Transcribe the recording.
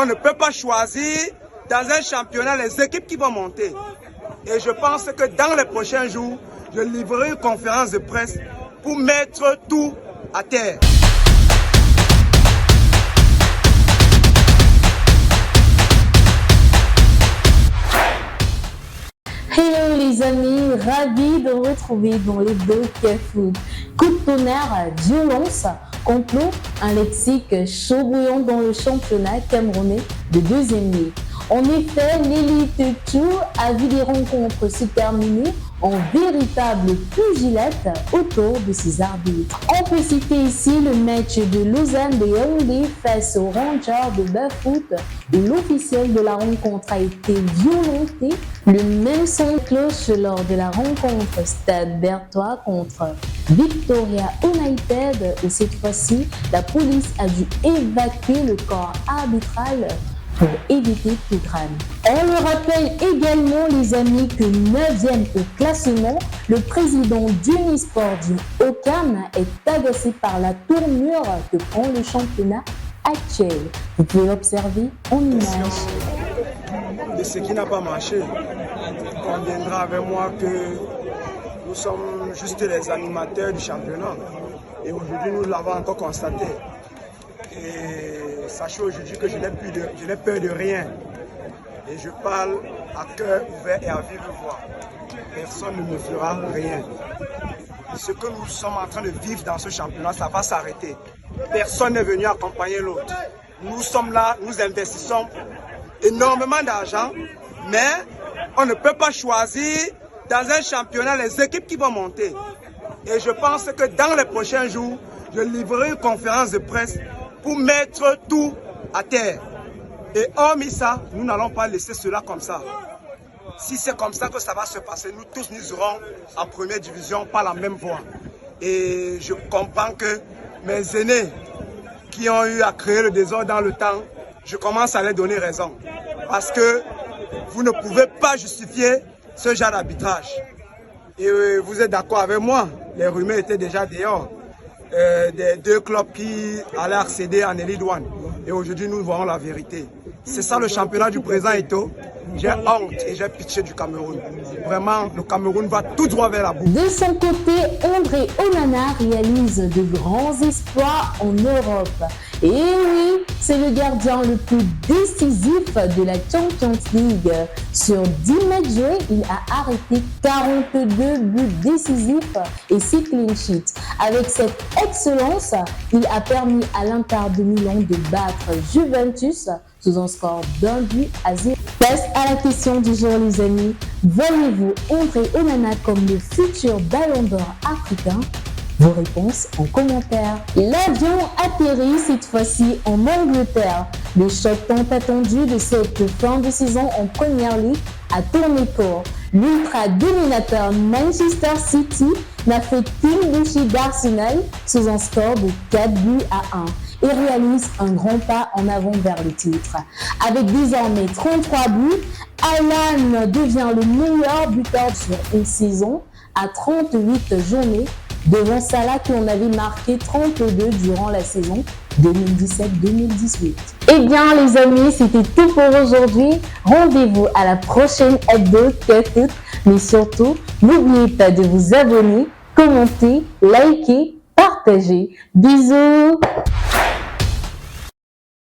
on ne peut pas choisir dans un championnat les équipes qui vont monter. Et je pense que dans les prochains jours, je livrerai une conférence de presse pour mettre tout à terre. Hello les amis, ravi de vous retrouver dans les deux Foot. Coup de tonnerre, violence, complot, un lexique chaud bouillant dans le championnat camerounais de deuxième ligue. En effet, l'élite Tour a vu des rencontres se terminer en véritable pugilate autour de ses arbitres. On peut citer ici le match de Lausanne de Yaoundé face aux Rangers de Bafut, où l'officiel de la rencontre a été violenté. Le même son de cloche lors de la rencontre Stade Bertois contre Victoria United, où cette fois-ci, la police a dû évacuer le corps arbitral pour éviter tout drame. On le rappelle également, les amis, que 9e au classement, le président d'Unisport du Ocam est agacé par la tournure que prend le championnat actuel. Vous pouvez l'observer en image. De ce qui n'a pas marché, conviendra avec moi que nous sommes juste les animateurs du championnat. Et aujourd'hui, nous l'avons encore constaté. Et sachez aujourd'hui que je n'ai peur de rien. Et je parle à cœur ouvert et à vive voix. Personne ne me fera rien. Ce que nous sommes en train de vivre dans ce championnat, ça va s'arrêter. Personne n'est venu accompagner l'autre. Nous sommes là, nous investissons énormément d'argent, mais on ne peut pas choisir dans un championnat les équipes qui vont monter. Et je pense que dans les prochains jours, je livrerai une conférence de presse pour mettre tout à terre. Et hormis ça, nous n'allons pas laisser cela comme ça. Si c'est comme ça que ça va se passer, nous tous nous serons en première division par la même voie. Et je comprends que mes aînés qui ont eu à créer le désordre dans le temps, je commence à les donner raison. Parce que vous ne pouvez pas justifier ce genre d'arbitrage. Et vous êtes d'accord avec moi, les rumeurs étaient déjà dehors. Des deux clubs qui allaient accéder en Elite One. Et aujourd'hui, nous voyons la vérité. C'est ça le championnat du présent, Eto. J'ai honte et j'ai pitié du Cameroun. Vraiment, le Cameroun va tout droit vers la boue. De son côté, André Onana réalise de grands exploits en Europe. Et oui, c'est le gardien le plus décisif de la Champions League. Sur 10 matchs joués, il a arrêté 42 buts décisifs et 6 clean sheets. Avec cette excellence, il a permis à l'Inter de Milan de battre Juventus sous un score d'1-0. Place à la question du jour, les amis. Voyez-vous André Onana comme le futur ballon d'or africain? Vos réponses en commentaire. L'avion atterrit cette fois-ci en Angleterre. Le choc tant attendu de cette fin de saison en Premier League a tourné court. L'ultra dominateur Manchester City n'a fait qu'une bouchée d'Arsenal sous un score de 4-1 et réalise un grand pas en avant vers le titre. Avec désormais 33 buts, Alan devient le meilleur buteur sur une saison à 38 journées, devant Salah qui en avait marqué 32 durant la saison 2017-2018. Eh bien les amis, c'était tout pour aujourd'hui. Rendez-vous à la prochaine hebdo Foot, mais surtout, n'oubliez pas de vous abonner, commenter, liker, partager. Bisous!